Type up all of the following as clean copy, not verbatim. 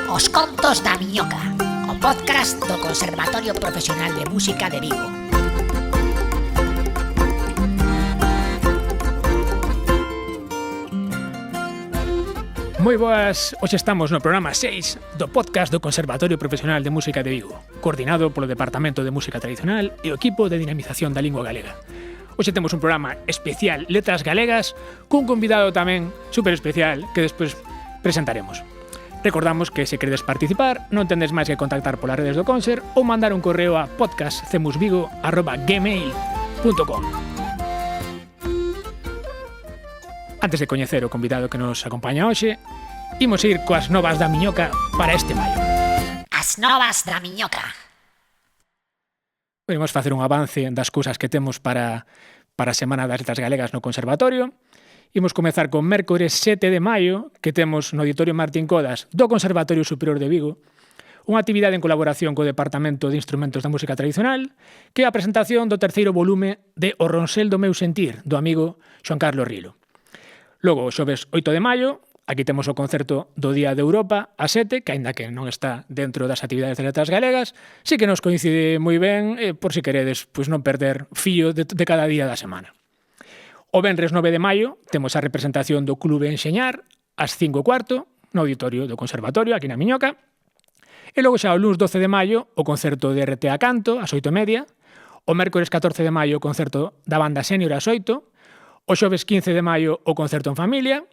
Os Contos da Miñoca, o podcast do Conservatorio Profesional de Música de Vigo. Moi boas, hoxe estamos no programa 6 do podcast do Conservatorio Profesional de Música de Vigo, coordinado polo Departamento de Música Tradicional e o equipo de dinamización da lingua galega. Hoxe temos un programa especial Letras Galegas cun convidado tamén super especial que despois presentaremos. Recordamos que se queredes participar non tendes máis que contactar polas redes do Conser ou mandar un correo a podcastcemusvigo@gmail.com. Antes de coñecer o convidado que nos acompaña hoxe, imos ir coas novas da Miñoca para este maio. As novas da Miñoca. Vamos facer un avance das cousas que temos para a Semana das Letras Galegas no Conservatorio. Imos comezar con mércores 7 de maio, que temos no Auditorio Martín Codas do Conservatorio Superior de Vigo, unha actividade en colaboración co Departamento de Instrumentos da Música Tradicional, que é a presentación do terceiro volume de O Ronsel do meu sentir, do amigo Xoan Carlos Rilo. Logo, o xoves 8 de maio, aquí temos o concerto do Día de Europa, a 7, que aínda que non está dentro das actividades de letras galegas, sí que nos coincide moi ben, por si queredes pois non perder fío de cada día da semana. O venres 9 de maio temos a representación do Clube Enxeñar ás 5:15 no Auditorio do Conservatorio, aquí na Miñoca. E logo xa o luns 12 de maio o concerto de RTA Canto ás 8:30. O mércores 14 de maio o concerto da Banda Sénior ás 8. O xoves 15 de maio o concerto en familia.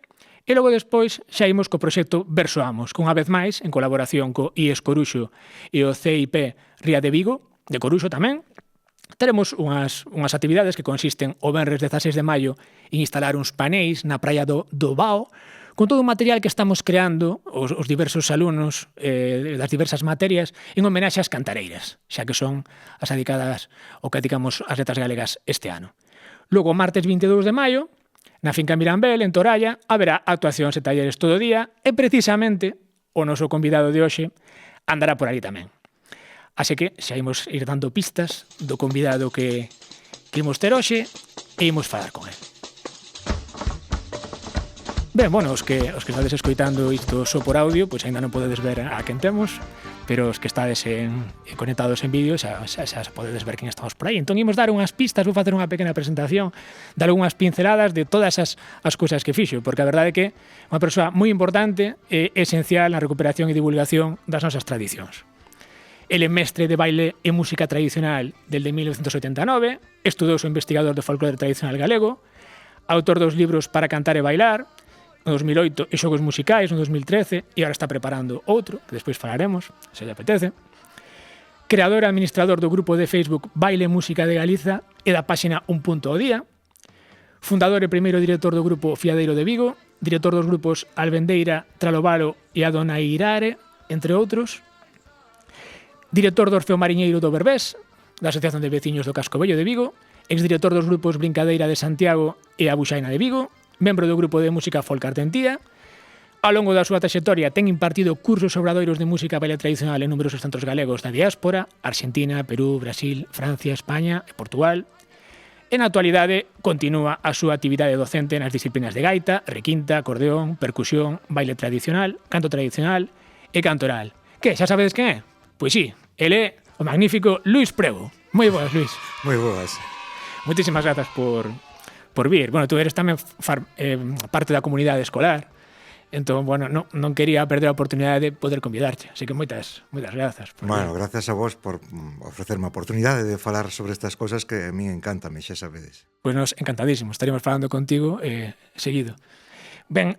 E logo despois xa imos co proxecto Versoamos, cunha vez máis en colaboración co IES Coruxo e o CIP Ría de Vigo, de Coruxo tamén. Teremos unhas actividades que consisten o venres 16 de maio en instalar uns paneis na praia do Bao con todo o material que estamos creando os diversos alumnos das diversas materias en homenaxe ás cantareiras, xa que son as dedicadas ao que dedicamos as letras galegas este ano. Logo, o martes 22 de maio, na finca Mirambel, en Toralla, haberá actuacións e talleres todo o día e precisamente o noso convidado de hoxe andará por ali tamén. Así que xa imos ir dando pistas do convidado que imos ter hoxe e imos falar con ele. Ben, bueno, os que estades escoitando isto só por audio, pois aínda non podedes ver a quen temos, pero os que estades conectados en vídeo xa podedes ver quen estamos por aí. Entón imos dar unhas pistas, vou facer unha pequena presentación, dar unhas pinceladas de todas as cousas que fixo, porque a verdade é que é unha persoa moi importante e esencial na recuperación e divulgación das nosas tradicións. El é mestre de baile e música tradicional desde 1989, estudoso investigador do folclore tradicional galego, autor dos libros Para cantar e bailar, no 2008, e Xogos musicais, no 2013, e agora está preparando outro, que despois falaremos, se lle apetece. Creador e administrador do grupo de Facebook Baile Música de Galiza e da páxina Un Punto ao Día. Fundador e primeiro director do grupo Fiadeiro de Vigo, director dos grupos Albendeira, Tralovalo e Adonairare, entre outros. Director do Orfeo Mariñeiro do Berbés, da Asociación de Veciños do Casco Vello de Vigo, exdirector dos grupos Brincadeira de Santiago e A Buxaina de Vigo, membro do grupo de música folk Artentía. Ao longo da súa traxectoria ten impartido cursos e obradoiros de música e baile tradicional en numerosos centros galegos da diáspora, Argentina, Perú, Brasil, Francia, España e Portugal. En a actualidade, continúa a súa actividade docente nas disciplinas de gaita, requinta, acordeón, percusión, baile tradicional, canto tradicional e canto oral. Que, xa sabedes quen é? Pois sí, ele é o magnífico Luís Prego. Moi boas, Luís. Moi boas. Moitísimas grazas por vir. Bueno, tú eres tamén parte da comunidade escolar, entón, bueno, non quería perder a oportunidade de poder convidarte, así que moitas grazas. Bueno, gracias a vos por ofrecerme a oportunidade de falar sobre estas cousas que a mí encántame, xa sabedes. Pois nos encantadísimos, estaríamos falando contigo seguido. Ben,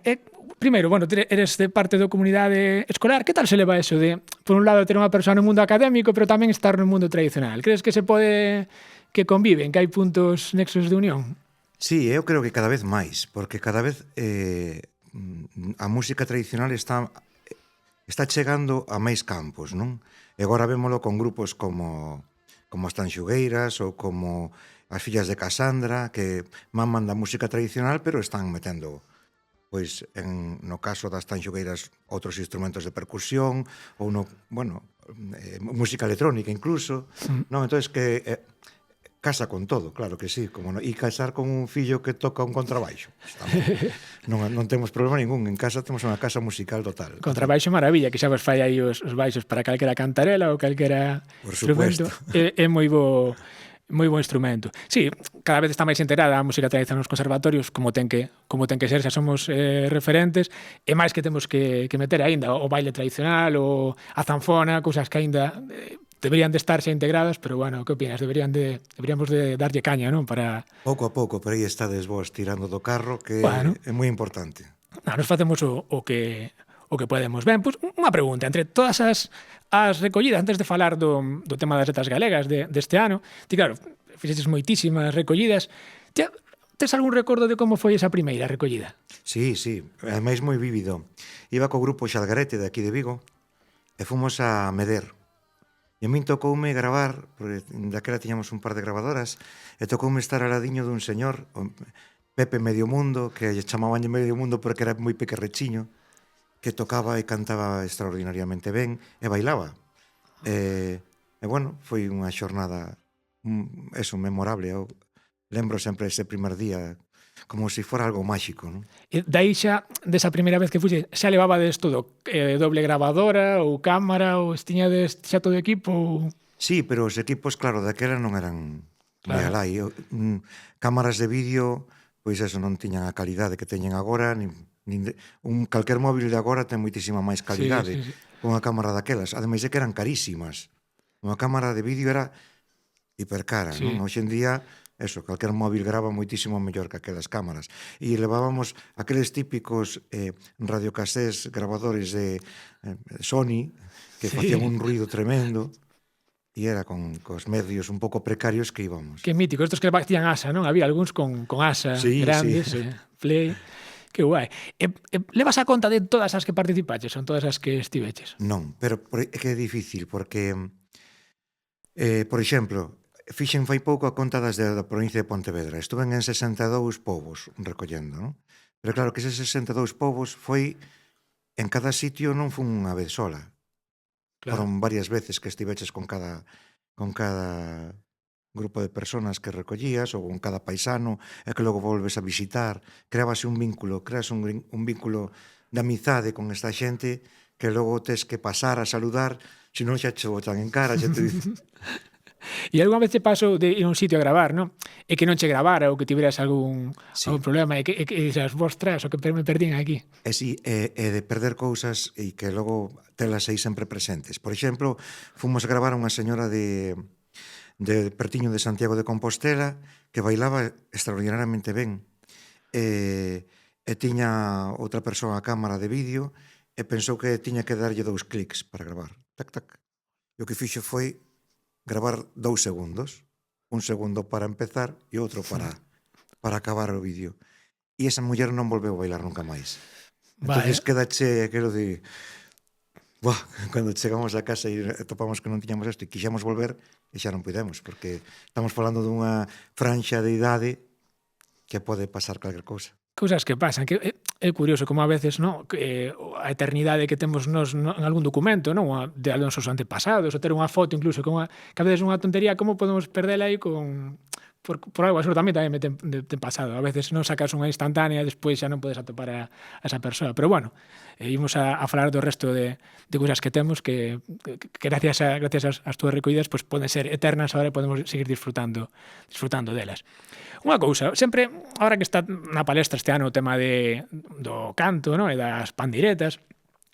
primeiro, bueno, eres de parte da comunidade escolar. Que tal se leva eso de, por un lado, ter unha persoa no mundo académico, pero tamén estar no mundo tradicional? Crees que se pode, que conviven, que hai puntos nexos de unión? Sí, eu creo que cada vez máis, porque cada vez a música tradicional está chegando a máis campos, non? E agora vémolo con grupos como as Tanxugueiras ou como as Fillas de Casandra, que maman da música tradicional, pero están metendo, pois, no caso das Tanxugueiras, outros instrumentos de percusión, ou música electrónica incluso, non? Entón, que casa con todo, claro que sí, como no, e casar con un fillo que toca un contrabaixo. Non temos problema ningún, en casa temos unha casa musical total. Contrabaixo maravilla, que xa vos fai aí os baixos para calquera cantarela ou calquera Por instrumento. supuesto. É moi bo instrumento. Sí, cada vez está máis integrada a música tradicional nos conservatorios, como ten que ser, xa somos referentes, e máis que temos que meter aínda o baile tradicional, ou a zanfona, cousas que aínda deberían de estar xa integradas, pero bueno, que opinas? Deberíamos de darlle caña, non? Para... Pouco a pouco, pero aí estades vos tirando do carro, que Bueno. é moi importante. Nos facemos o que podemos. Ben, pois unha pregunta, entre todas as recollidas, antes de falar do tema das letras galegas deste ano, ti claro, fixestes moitísimas recollidas, tes algún recordo de como foi esa primeira recollida? Sí, ademais moi vívido. Iba co grupo Xalgarete de aquí de Vigo e fomos a Meder. E a min tocoume gravar, porque daquela tiñamos un par de grabadoras, e tocoume estar al ladiño dun señor, o Pepe Medio Mundo, que lle chamaban Medio Mundo porque era moi pequerrechiño, que tocaba e cantaba extraordinariamente ben e bailaba. E bueno, foi unha xornada memorable. Eu lembro sempre ese primer día como se fora algo máxico, non? E daí xa, desa primeira vez que fuxe, xa levabades todo, doble grabadora ou cámara, ou tiñades xa todo equipo? Ou... Sí, pero os equipos, claro, daquela non eran moi alai. Cámaras de vídeo, pois eso, non tiñan a calidade que teñen agora, calquer móvil de agora ten moitísima máis calidade con a cámara daquelas. Ademais de que eran carísimas. Unha cámara de vídeo era hipercara, non? Hoxe en día, eso, calquer móvil grava moitísimo mellor que aquelas cámaras. E levábamos aqueles típicos radiocasés grabadores de Sony que facían un ruido tremendo. E era cos medios un pouco precarios que íbamos. Que mítico, estos que tiñan asa, non? Había algúns con asa grandes, play... Que guai. Levas a conta de todas as que participaches? Son todas as que estiveches? Non, pero é que é difícil, porque, por exemplo, fixen fai pouco a conta das da provincia de Pontevedra. Estuven en 62 povos recollendo, non? Pero claro que eses 62 povos foi en cada sitio, non foi unha vez sola. Claro. Foron varias veces que estiveches con cada grupo de personas que recollías ou con cada paisano e que logo volves a visitar. Creas un vínculo de amizade con esta xente que logo tes que pasar a saludar, senón xa che botan en cara, xa te dicen... E algunha vez te paso de ir a un sitio a gravar, non? E que non che gravara ou que tiveras algún problema e que dixas, ostras, o que me perdín aquí. E si, de perder cousas e que logo telas aí sempre presentes. Por exemplo, fomos a gravar unha señora de pertiño de Santiago de Compostela que bailaba extraordinariamente ben e tiña outra persoa a cámara de vídeo e pensou que tiña que darlle 2 clics para gravar. Tac, tac. E o que fixo foi gravar 2 segundos. Un segundo para empezar e outro para acabar o vídeo. E esa muller non volveu a bailar nunca máis. Entonces quedache aquilo de... Buah, cando chegamos a casa e topamos que non tiñamos isto e quixemos volver e xa non podemos, porque estamos falando dunha franxa de idade que pode pasar calquer cousa. Cousas que pasan, que é curioso como a veces, non, a eternidade que temos nos en algún documento, non, de algúns antepasados, ou ter unha foto incluso, que a veces unha tontería, como podemos perdela aí por algo absurdo. Tamén me ten pasado. A veces non sacas unha instantánea e despois xa non podes atopar a esa persoa. Pero bueno, imos a falar do resto de cousas que temos que gracias ás túas recollidas pues, poden ser eternas agora e podemos seguir disfrutando delas. Unha cousa, sempre, agora que está na palestra este ano o tema do canto, non, e das pandiretas,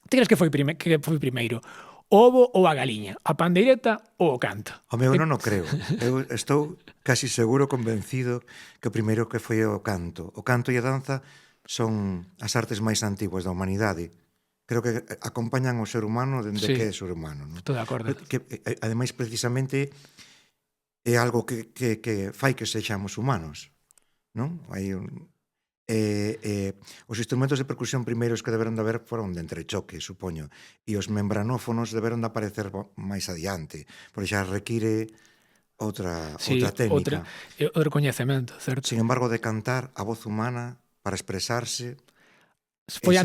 ti crees que foi primeiro? O ovo ou a galiña? A pandeireta ou o canto? O meu non o creo. Eu estou casi seguro, convencido, que o primeiro que foi o canto. O canto e a danza son as artes máis antiguas da humanidade. Creo que acompañan o ser humano dende que é ser humano. Non? Estou de acordo. Ademais, precisamente, é algo que fai que sexamos humanos. Non? Os instrumentos de percusión primeiros que deberon de haber foron de entrechoque, supoño, e os membranófonos deberon de aparecer máis adiante, porque xa require outra técnica. Outro coñecemento, certo? Sin embargo, de cantar a voz humana para expresarse... Foi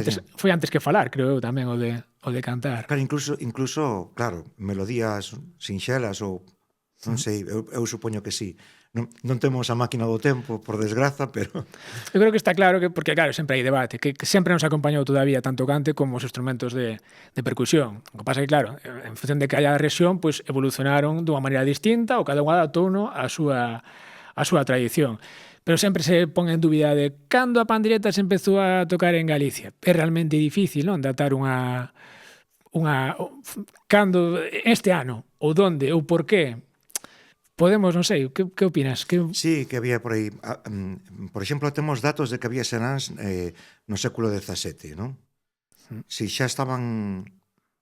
antes que falar, creo eu, tamén, o de cantar. Claro, incluso, claro, melodías sinxelas ou... Non sei, eu supoño que sí. non temos a máquina do tempo, por desgraza, pero... Eu creo que está claro que, porque claro, sempre hai debate, que sempre nos acompañou todavía tanto o cante como os instrumentos de percusión. O que pasa é que, claro, en función de que haya rexión, pois evolucionaron dunha maneira distinta ou cada unha adaptouno a súa tradición. Pero sempre se pon en dúbida de cando a pandireta se empezou a tocar en Galicia. É realmente difícil, non, datar cando este ano, ou donde, ou por qué. Podemos, non sei, que opinas? Sí, que había por aí... por exemplo, temos datos de que había seráns no século XVII, non? Si xa estaban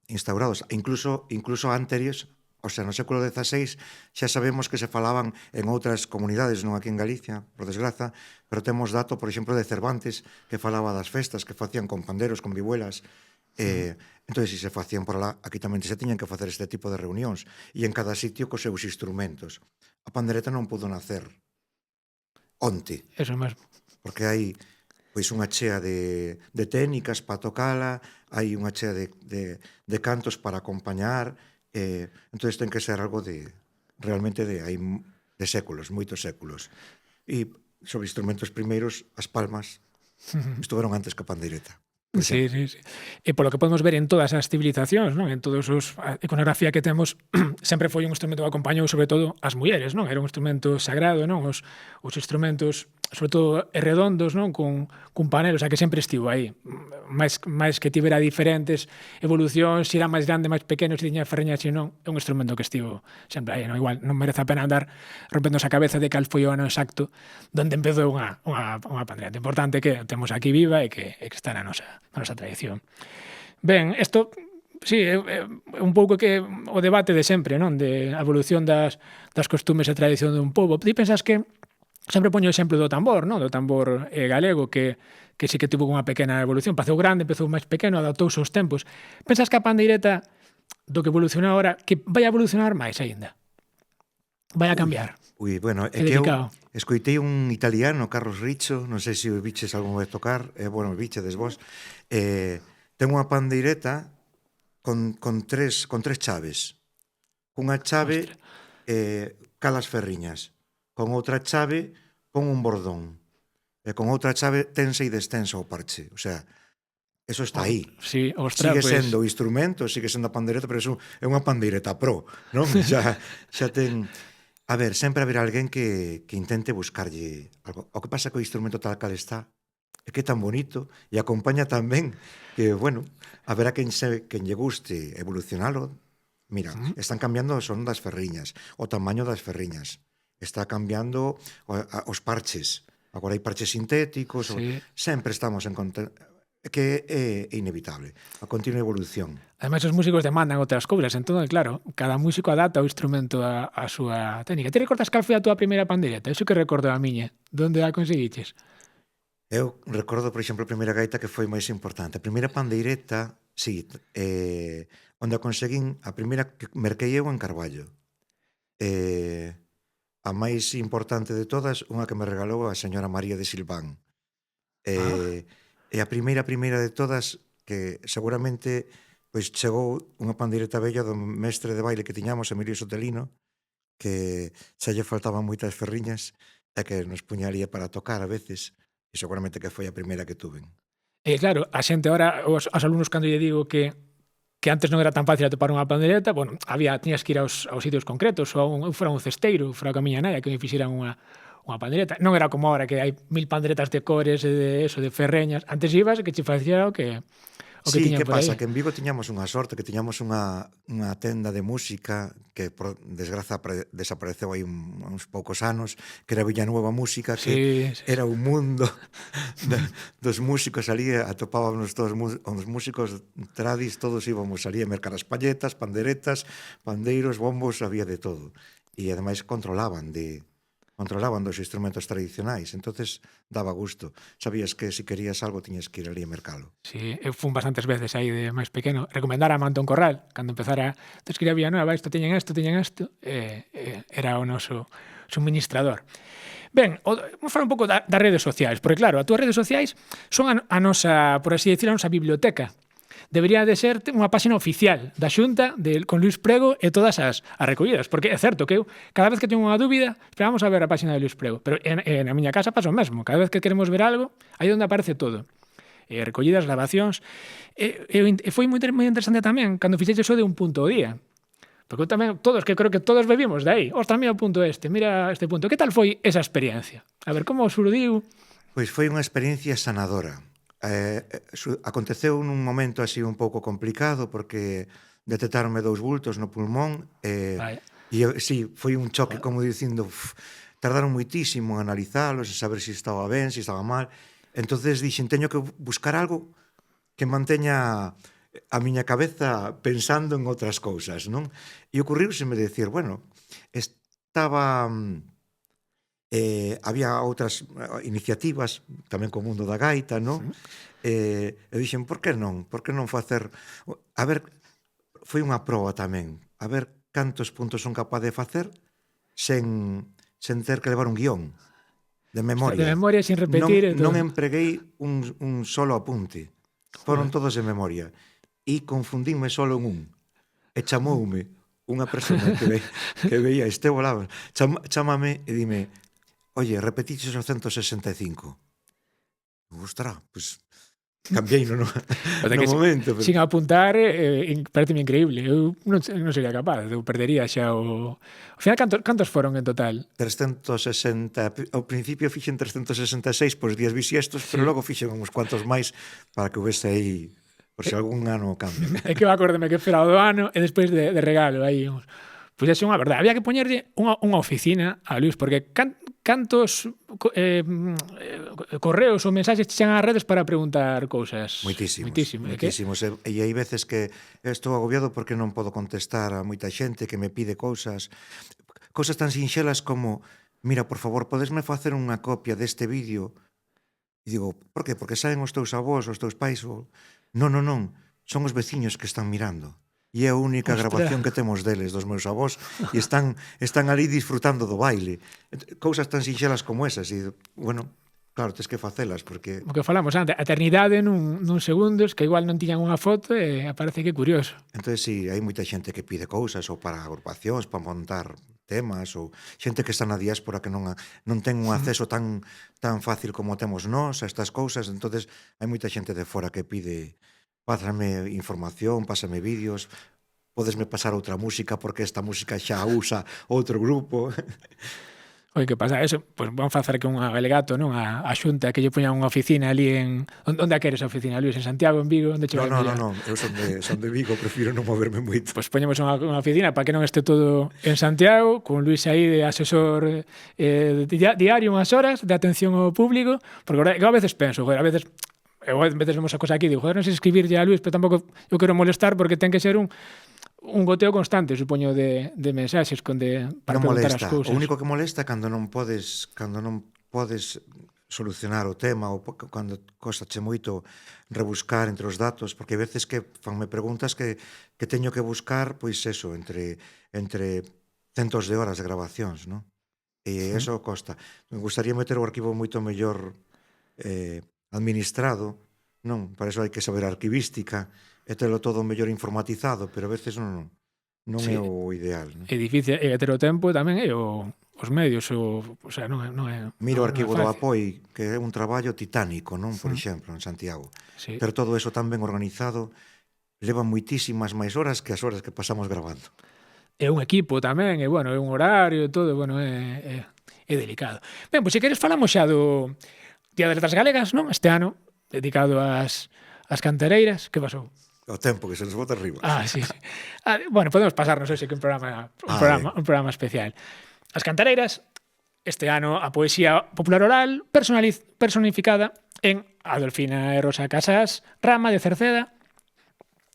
instaurados, incluso anteriores, o sea, no século XVI xa sabemos que se falaban en outras comunidades, non aquí en Galicia, por desgraza, pero temos dato, por exemplo, de Cervantes, que falaba das festas que facían con panderos, con vihuelas. Entón, se se facían por lá, aquí tamén se tiñan que facer este tipo de reunións, e en cada sitio cos seus instrumentos. A pandereta non pudo nacer onte. Eso mesmo. Porque hai pois unha chea de técnicas para tocala, hai unha chea de cantos para acompañar, entón ten que ser algo realmente de séculos, moitos séculos. E sobre instrumentos primeiros, as palmas estuveron antes que a pandeireta. Sí. E polo que podemos ver en todas as civilizacións, non? En todos a iconografía que temos, sempre foi un instrumento que acompañou sobre todo as mulleres, non? Era un instrumento sagrado, non? Os instrumentos, sobre todo redondos, non? Cun panel, o sea, que sempre estivo aí. máis que tivera diferentes evolucións, se era máis grande, máis pequeno, se tiña ferreñas, se non, é un instrumento que estivo sempre aí, non? Igual non merece a pena andar rompéndose a cabeza de cal foi o ano exacto donde empezou unha pandereta. Importante que temos aquí viva e que está na nosa tradición. Ben, isto sí, é un pouco que o debate de sempre, non? De a evolución das costumes e tradición dun pobo. Ti pensas que sempre poño o exemplo do tambor, non? Do tambor galego que sí que tivo unha pequena evolución, empezou grande, empezou máis pequeno, adaptouse aos tempos. Pensas que a pandeireta do que evoluciona agora que vai a evolucionar máis aínda? Vai a cambiar? Bueno, é que eu escoitei un italiano, Carlos Riccio, non sei se o viches algún vez tocar, bueno, vichedes vos, ten unha pandeireta con tres chaves. Cunha chave calas ferriñas, con outra chave pon un bordón, e con outra chave tense e destensa o parche. O sea, eso está aí. Sí, ostra, sigue sendo o instrumento, sigue sendo a pandeireta, pero é unha pandeireta pro, non? Xa ten... A ver, sempre haberá alguén que intente buscarlle algo. O que pasa que o instrumento tal cal está é que é tan bonito e acompaña tan ben que, bueno, haberá quen lle guste evolucionalo. Mira, están cambiando o son das ferriñas, o tamaño das ferriñas. Está cambiando os parches. Agora hai parches sintéticos. Sí. Sempre estamos en que é inevitable, a continua evolución. Ademais, os músicos demandan outras cousas, entón, claro, cada músico adapta o instrumento a súa técnica. Ti recordas cal foi a túa primeira pandeireta? Eso que recordo a miña. Donde a conseguiches? Eu recordo, por exemplo, a primeira gaita que foi máis importante. A primeira pandeireta, sí, onde a conseguín, a primeira que merquei eu en Carballo. A máis importante de todas, unha que me regalou a señora María de Silván. E a primeira de todas, que seguramente pois chegou unha pandeireta bella do mestre de baile que tiñamos, Emilio Sotelino, que xa lle faltaban moitas ferriñas e que nos puñaría para tocar a veces, e seguramente que foi a primeira que tuven. E claro, a xente ahora, os alumnos cando lle digo que antes non era tan fácil atopar unha pandeireta, bueno, tiñas que ir aos sitios concretos, ou fora un cesteiro, fora a miña nai, que me fixeran unha pandereta. Non era como ahora, que hai 1000 panderetas de cores e de ferreñas. Antes ibas e que che facía o que tiñan por aí. Sí, que pasa? Que en Vigo tiñamos unha sorte, que tiñamos unha tenda de música que, por desgraza, desapareceu hai uns poucos anos, que era Villanueva Música, que era un mundo dos músicos ali, atopábamos todos os músicos tradis, todos íbamos ali a mercar as palletas, panderetas, pandeiros, bombos, había de todo. E ademais controlaban dos instrumentos tradicionais, entonces daba gusto. Sabías que se querías algo tiñas que ir ali a mercalo. Sí, eu fun bastantes veces aí de máis pequeno. Recomendar a Antón Corral, cando empezara, que ir a Villanueva, isto teñen isto, era o noso suministrador. Ben, vamos falar un pouco das redes sociais, porque claro, as túas redes sociais son a nosa, por así decirlo, a nosa biblioteca. debería de ser unha páxina oficial da Xunta con Luís Prego e todas as recollidas, porque é certo que eu, cada vez que teño unha dúbida, esperamos a ver a páxina de Luís Prego, pero na miña casa pasa o mesmo, cada vez que queremos ver algo, aí onde aparece todo. Recollidas, grabacións, e foi moi interesante tamén cando fixeche iso de un punto ao día. Porque eu tamén, que creo que todos bebimos de aí. Ostras, mira o punto mira este punto. Que tal foi esa experiencia? A ver, como surdiu? Pois foi unha experiencia sanadora. Aconteceu nun momento así un pouco complicado porque detectaronme 2 bultos no pulmón e sí, foi un choque como dicindo, tardaron moitísimo en analizalos e saber se estaba ben, se estaba mal. Entonces dixen, teño que buscar algo que manteña a miña cabeza pensando en outras cousas, non? E ocorriuseme decir, bueno, estaba... había outras iniciativas tamén co mundo da gaita, non? E dixen, por que non? Por que non facer... A ver, foi unha proba tamén, a ver cantos puntos son capaz de facer sen ter que levar un guión de memoria. De memoria, sin repetir. Non empreguei un solo apunte, foron todos de memoria. E confundínme solo en un. E chamoume unha persona que veía este volado, chámame e dime, oye, repetiches o 165. Ostras, pues cambiei no momento. Pero... Sin apuntar, pareceme increíble. Eu non sería capaz, eu perdería xa o... Ao final, cantos foron en total? 360. Ao principio fixen 366 por días bisiestos, pero logo fixen uns cuantos máis para que houvese aí... Por se algún ano cambia. É que eu acórdame que era o do ano e despois de regalo aí. Pois é unha verdade. Había que poñerlle unha oficina a Luís, porque cantos correos ou mensaxes chegan ás redes para preguntar cousas? Moitísimos. E hai veces que estou agobiado porque non podo contestar a moita xente que me pide cousas tan sinxelas como, mira, por favor, podesme facer unha copia deste vídeo? E digo, por que? Porque saben os teus avós, os teus pais ou... Non, son os veciños que están mirando. E é a única grabación que temos deles, dos meus avós, e están ali disfrutando do baile. Cousas tan sinxelas como esas. E, bueno, claro, tens que facelas, porque... O que falamos antes, a eternidade nun segundos, que igual non tiñan unha foto, e aparece que curioso. Entón, sí, hai moita xente que pide cousas, ou para agrupacións, para montar temas, ou xente que está na diáspora que non ten un acceso tan fácil como temos nós a estas cousas. Entón, hai moita xente de fora que pide, pásame información, pásame vídeos, podesme pasar outra música porque esta música xa usa outro grupo. Oi, que pasa? Eso, pois vamos facer que un alegato, non? A Xunta que lle poña unha oficina ali en... Onde a queres a oficina, Luís? En Santiago, en Vigo? Onde non, eu son de Vigo, prefiro non moverme moito. Pois poñemos unha oficina para que non este todo en Santiago, con Luís aí de asesor diario unhas horas de atención ao público, porque eu a veces penso, a veces vemos a cosa aquí, digo, non sei escribirlle a Luís, pero tampouco eu quero molestar porque ten que ser un goteo constante, supoño, de mensaxes para preguntar as cousas. O único que molesta é cando non podes solucionar o tema ou cando costache moito rebuscar entre os datos, porque a veces que fanme preguntas que teño que buscar, pois eso, entre centos de horas de grabacións, non? E eso costa. Me gustaría meter o arquivo moito mellor administrado, non? Para eso hai que saber arquivística e telo todo mellor informatizado, pero a veces non é o ideal. Non? É difícil, e ter o tempo tamén é os medios, o sea, non é... Miro o arquivo do Apoi, que é un traballo titánico, non? Por exemplo, en Santiago. Sí. Ter todo eso tan ben organizado leva moitísimas máis horas que as horas que pasamos grabando. É un equipo tamén, é un horario e todo, é delicado. Ben, pois se queres falamos xa do Día das Letras Galegas, non? Este ano, dedicado ás cantareiras. Que pasou? O tempo que se nos bota arriba. Sí. Podemos pasarnos hoxe que un programa especial. As cantareiras, este ano a poesía popular oral personificada en Adolfina e Rosa Casas Rama de Cerceda,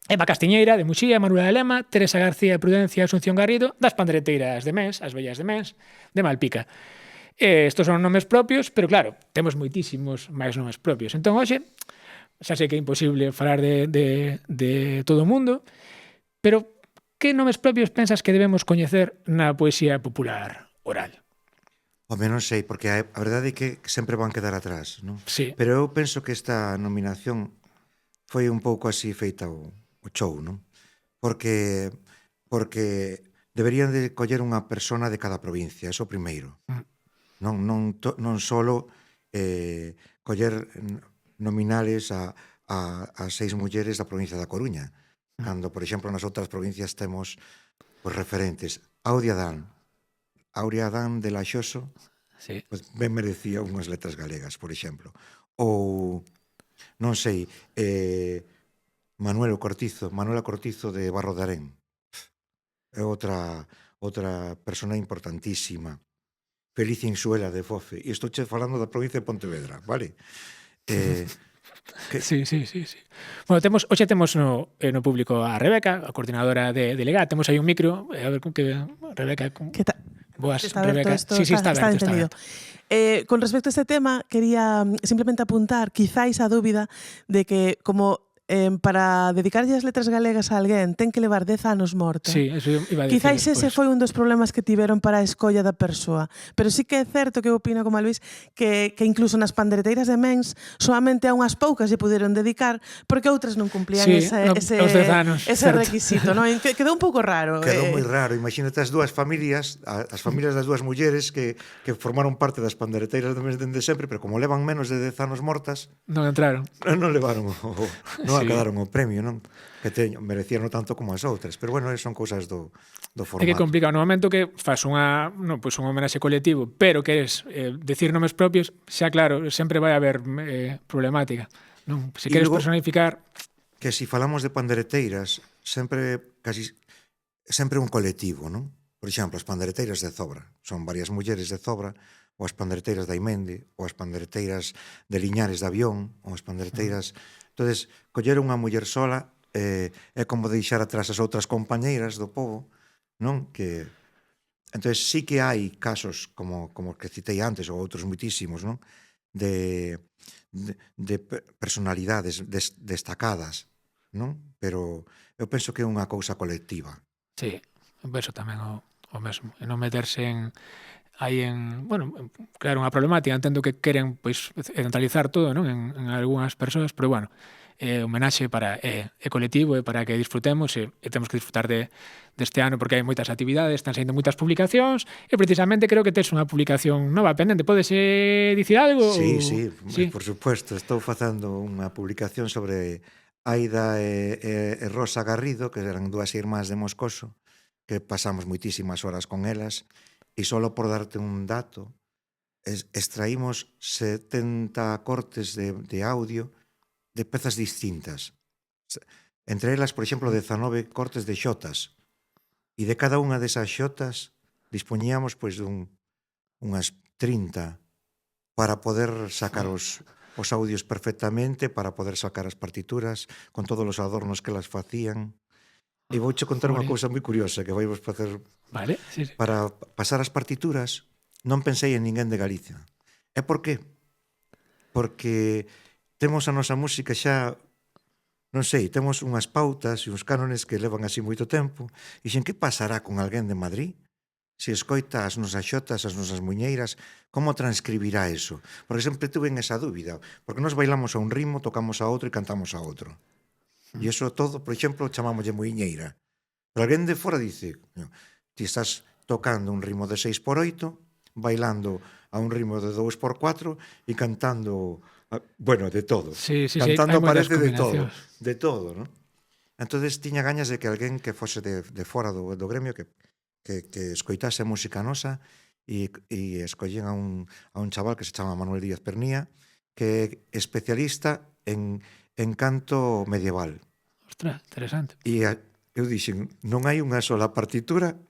Eva Castiñeira de Muxía, Manuela de Lema, Teresa García de Prudencia e Asunción Garrido, das Pandereteiras de Mens, as Bellas de Mens, de Malpica. Estos son nomes propios, pero claro, temos moitísimos máis nomes propios. Entón, hoxe, xa sei que é imposible falar de todo o mundo, pero que nomes propios pensas que debemos coñecer na poesía popular oral? Home, non sei, porque a verdade é que sempre van quedar atrás, non? Sí. Pero eu penso que esta nominación foi un pouco así feita o show, non? Porque deberían de coller unha persona de cada provincia, eso primeiro. Non solo coller nominales a 6 mulleres da provincia da Coruña, cando, por exemplo, nas outras provincias temos os referentes. Aurea Dan de Laxoso, Sí. pues, ben merecía unhas letras galegas, por exemplo. Ou, non sei, Manuela Cortizo de Barro de Arén. É outra persona importantísima. Felicia Insuela de Fofe. E estou falando da provincia de Pontevedra, vale? Sí. Bueno, hoxe temos no público a Rebeca, a coordinadora de Legá. Temos aí un micro, a ver con que Rebeca. ¿Qué tal? Boas, Está aberto Rebeca. esto, Sí, está aberto. entendido. Con respecto a este tema, quería simplemente apuntar quizáis a dúbida de que como para dedicarlle as letras galegas a alguén ten que levar 10 anos morto. Sí, eso iba a decir. Quizáis ese foi un dos problemas que tiveron para a escolla da persoa. Pero sí que é certo que eu opino como a Luís que incluso nas pandereteiras de Mens soamente a unhas poucas lle puderon dedicar porque outras non cumplían os 10 anos, ese certo. requisito. Non? Quedou un pouco raro. Quedou moi raro. Imagínate as dúas familias, as familias das dúas mulleres que formaron parte das pandereteiras de Mens dende sempre, pero como levan menos de 10 anos mortas, Non entraron. non levaron non Sí. acadaron o premio, non? Que merecían tanto como as outras, pero bueno, son cousas do formato. É que complica no momento que faz un homenaxe colectivo, pero queres decir nomes propios, xa claro, sempre vai haber problemática. Non? Se queres logo, personificar... Que si falamos de pandereteiras, sempre un colectivo, non? Por exemplo, as pandereteiras de Zobra. Son varias mulleres de Zobra, ou as pandereteiras da Imende, ou as pandereteiras de Liñares de Avión, ou as pandereteiras... Entonces, coller unha muller sola é como deixar atrás as outras compañeiras do povo, non? Que entonces sí que hai casos como que citei antes ou outros muitísimos, non? De personalidades destacadas, non? Pero eu penso que é unha cousa colectiva. Sí, eu penso tamén o mesmo. E non meterse claro, unha problemática. Entendo que queren centralizar todo, non? En algunhas persoas, pero bueno, homenaxe é colectivo e para que disfrutemos e temos que disfrutar deste ano porque hai moitas actividades, están saindo moitas publicacións e precisamente creo que tes unha publicación nova pendente. Podes dicir algo? Sí, por supuesto. Estou facendo unha publicación sobre Aida e Rosa Garrido, que eran dúas irmás de Moscoso, que pasamos moitísimas horas con elas, e só por darte un dato, extraímos 70 cortes de audio de pezas distintas. Entre elas, por exemplo, 19 cortes de xotas. E de cada unha desas xotas dispoñíamos unhas 30 para poder sacar os audios perfectamente, para poder sacar as partituras con todos os adornos que elas facían. E vouche contar unha cousa moi curiosa que vai vos facer. Vale, sí. Para pasar as partituras non pensei en ninguén de Galicia. E por qué? Porque temos a nosa música xa, non sei, temos unhas pautas e uns cánones que levan así moito tempo, e xen que pasará con alguén de Madrid? Se escoita as nosas xotas, as nosas muñeiras, como transcribirá eso? Porque sempre tuve esa dúbida, porque nos bailamos a un ritmo, tocamos a outro e cantamos a outro. E iso todo, por exemplo, chamámoslle muiñeira. Pero alguén de fora dice, ti estás tocando un ritmo de 6x8, bailando a un ritmo de 2x4 e cantando... Bueno, de todo. Sí, cantando parece de todo, ¿no? Entonces tiña gañas de que alguén que fose de fora do gremio que escoitase música nosa e escollín a un chaval que se chama Manuel Díaz Pernía, que é especialista en canto medieval. Ostras, interesante. E eu dixen, non hai unha sola partitura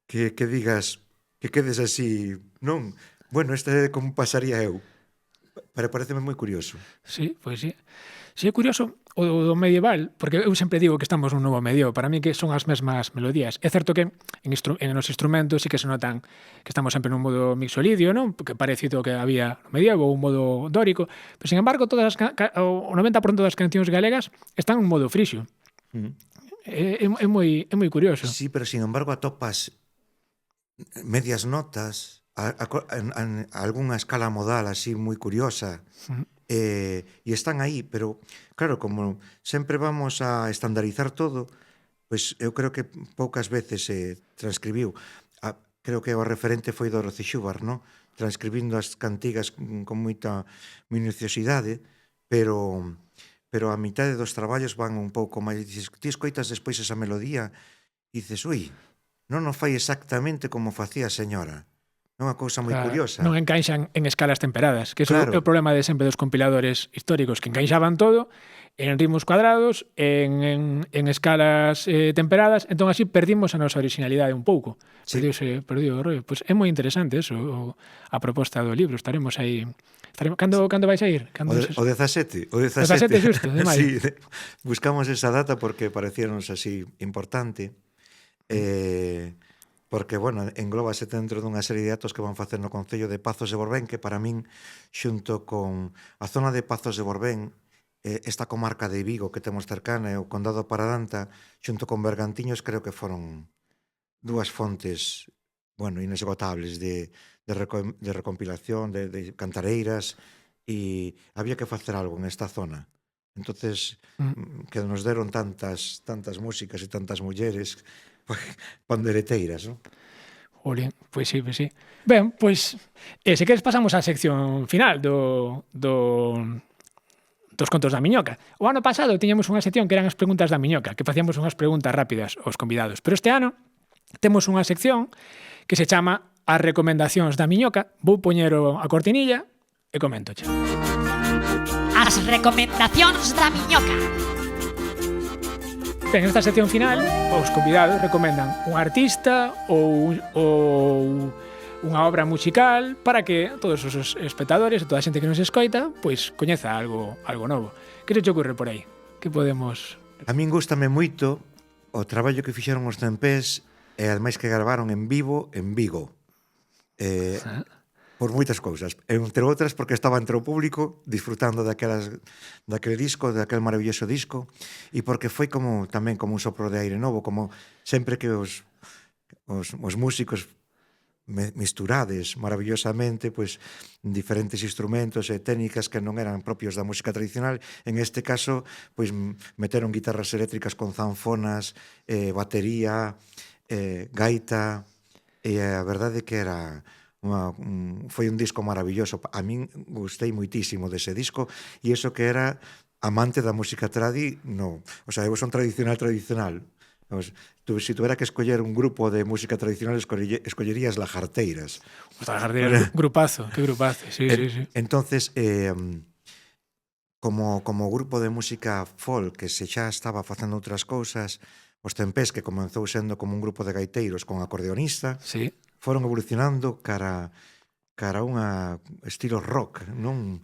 que digas, que quedes así, non? Bueno, este como pasaría eu. Pero pareceme moi curioso. Sí, pois sí. Sí, é curioso o do medieval, porque eu sempre digo que estamos nun novo medievo, para mí que son as mesmas melodías. É certo que en os instrumentos sí que se notan que estamos sempre nun modo mixolidio, non? Que parecido que había no medievo, un modo dórico, pero sin embargo o 90% das cancións galegas están en modo frixio. É moi curioso. Sí, pero sin embargo atopas medias notas, algunha escala modal así moi curiosa, e están aí, pero claro, como sempre vamos a estandarizar todo, pois eu creo que poucas veces se transcribiu. Creo que o referente foi Dorothy Schubart, non? Transcribindo as cantigas con moita minuciosidade, pero a mitade dos traballos van un pouco máis. Ti escoitas despois esa melodía e dices, ui, non nos fai exactamente como facía a señora. É unha cousa moi curiosa. Non encaixan en escalas temperadas, que Claro. é o problema de sempre dos compiladores históricos, que encaixaban todo en ritmos cuadrados, en escalas temperadas, entón así perdimos a nosa originalidade un pouco. Sí. Perdiu o rollo. Pois é moi interesante eso, a proposta do libro. Estaremos aí. Cando vais a ir? O 17. O 17 xusto, de maio. Sí, buscamos esa data porque parecíanos así importante. Porque, bueno, englóbase dentro dunha serie de actos que van facer no Concello de Pazos de Borbén, que para min, xunto con a zona de Pazos de Borbén, esta comarca de Vigo que temos cercana e o Condado de Paradanta, xunto con Bergantiños, creo que foron dúas fontes, bueno, inesgotables de recompilación, de cantareiras, e había que facer algo nesta zona. Entonces, que nos deron tantas músicas e tantas mulleres pandereteiras, non? Jolín, pois sí. Ben, pois, se queres pasamos á sección final dos contos da miñoca. O ano pasado tiñamos unha sección que eran as preguntas da miñoca, que facíamos unhas preguntas rápidas aos convidados. Pero este ano temos unha sección que se chama as recomendacións da miñoca. Vou poñer a cortinilla e coméntoche. As recomendacións da miñoca. Ben, nesta sección final, os convidados recomendan un artista ou unha obra musical para que todos os espectadores e toda a xente que nos escoita pois coñeza algo novo. Que se te ocurre por aí? Que podemos... A min gústame moito o traballo que fixeron os Tempés e ademais que gravaron en vivo en Vigo. Por moitas cousas, entre outras porque estaba entre o público disfrutando daquele disco, daquele maravilloso disco, e porque foi tamén como un sopro de aire novo, como sempre que os músicos misturades maravillosamente pois diferentes instrumentos e técnicas que non eran propios da música tradicional. En este caso pois meteron guitarras eléctricas con zanfonas, batería, gaita, e a verdade que era foi un disco maravilloso. A min gustei moitísimo dese disco, e iso que era amante da música tradi, no, o sea, eu son tradicional. Si tuvera que escoller un grupo de música tradicional, escollerías Lagarteiras. Os Lagarteiras, grupazo, que grupazo, sí. Entonces, como grupo de música folk que se xa estaba facendo outras cousas, os Tempés, que comenzou sendo como un grupo de gaiteiros con acordeonista, sí, foron evolucionando cara a un estilo rock, non?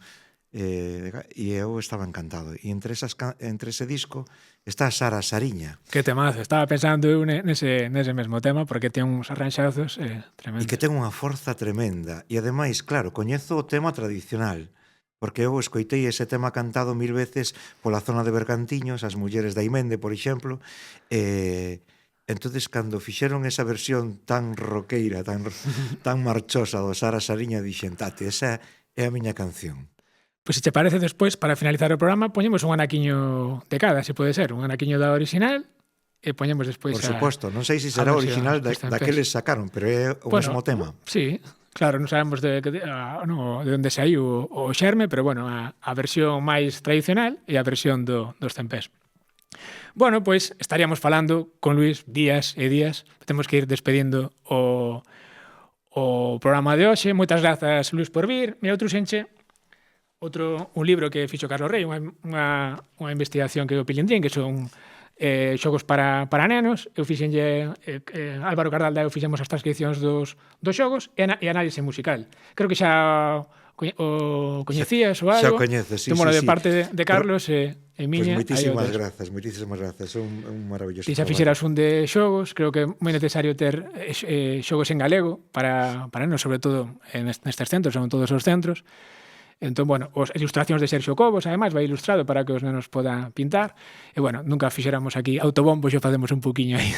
E eu estaba encantado. E entre ese disco está Sara Sariña. Que temazo, estaba pensando eu nese mesmo tema, porque ten uns arranxazos tremendos. E que ten unha forza tremenda. E ademais, claro, coñezo o tema tradicional, porque eu escoitei ese tema cantado 1000 veces pola zona de Bergantiños, as mulleres da Imende, por exemplo, entonces, cando fixeron esa versión tan roqueira, tan marchosa do Sara Sariña, dixen, tate, esa é a miña canción. Pois se te parece, despois, para finalizar o programa, poñemos un anaquiño de cada, se pode ser, un anaquiño da original, e poñemos despois Por suposto, non sei se será original daqueles sacaron, pero é o mesmo tema. Sí, claro, non sabemos de onde saiu o xerme, pero bueno, a versión máis tradicional e a versión dos Tempés. Bueno, pois estaríamos falando con Luís días e días. Temos que ir despedindo o programa de hoxe. Moitas grazas, Luís, por vir. Mira, outro xenche, un libro que fixo Carlos Rei, unha investigación que é o Pilindrín, que son xogos para nenos. Eu fixenlle Álvaro Cardalda, eu fixemos as transcripcións dos xogos e análise musical. Creo que xa o coñecías ou algo. Xa coñeces, sí. De parte de Carlos e miña. Moitísimas grazas. Un maravilloso. Ti xa fixeras un de xogos, creo que é moi necesario ter xogos en galego para nenos, sobre todo nestes centros, en todos os centros. Entón, bueno, as ilustracións de Sergio Cobos, ademais, vai ilustrado para que os nenos podan pintar. E, bueno, nunca fixéramos aquí autobombo, xo facemos un poquinho aí.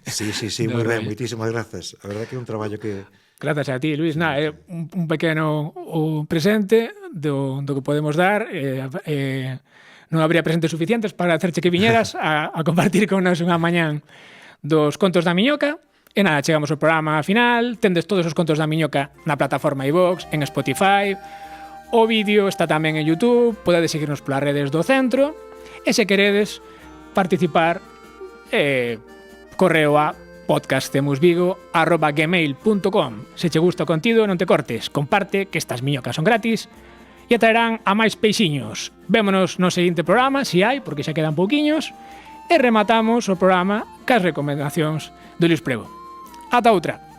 Sí, moi ben, moitísimas grazas. A verdade que é un traballo que... Grazas a ti, Luis. Nada, é un pequeno o presente do que podemos dar. Non habría presentes suficientes para hacerche que viñeras a compartir con nos unha mañán dos contos da miñoca. E nada, chegamos ao programa final. Tendes todos os contos da miñoca na plataforma iVox, en Spotify. O vídeo está tamén en YouTube. Podedes seguirnos polas redes do centro. E se queredes participar, correo a podcasttemusvigo@gmail.com. Se che gusta o contido, non te cortes, comparte, que estas miñocas son gratis e atraerán a máis peixiños. Vémonos no seguinte programa, si hai, porque xa quedan pouquiños, e rematamos o programa cas recomendacións do Luis Prego. Ata outra.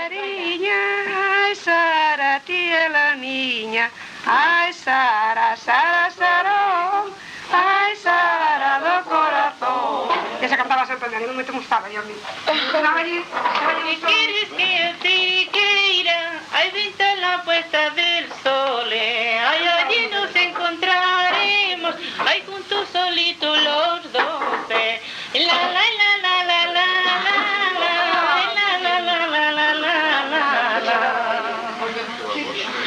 Ai, Sara, tía la niña. Ai, Sara, Sara, Sarón. Ai, Sara do corazón. Esa cantaba sempre a mí, non me te gustaba, yo a mí. ¿Quieres que yo te quiera? Ay, vente a la puesta del sol. Ay, allí nos encontraremos. Ay, juntos solitos los dos. La la la la la la la la la la la la la la.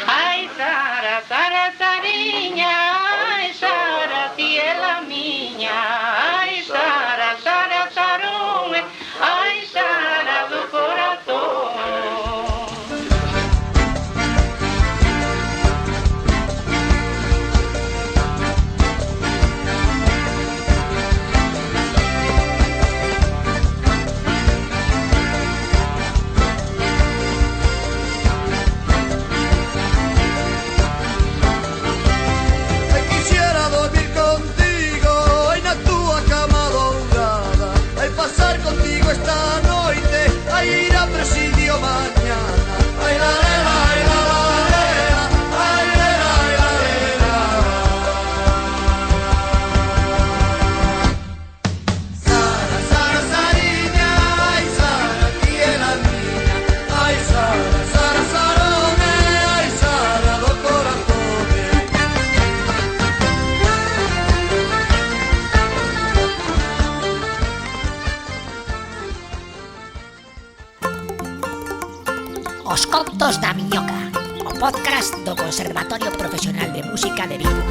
Ay, Sara, Sara, Sariña. Ay, Sara, tía miña. Ay, Sara, Sara, Sarón. Ay, Sara do corazón. Quisiera dormir contigo en la tua cama dourada, ay pasar contigo esta noite, ay ir a presidio mañana, ay la la la la la, ay la la la la. Sara, Sara, Sariña, ay Sara, tía la miña, ay Sara, Sara, Sarone, ay Sara do corazón. Os contos da miñoca, o podcast do Conservatorio Profesional de Música de Vigo.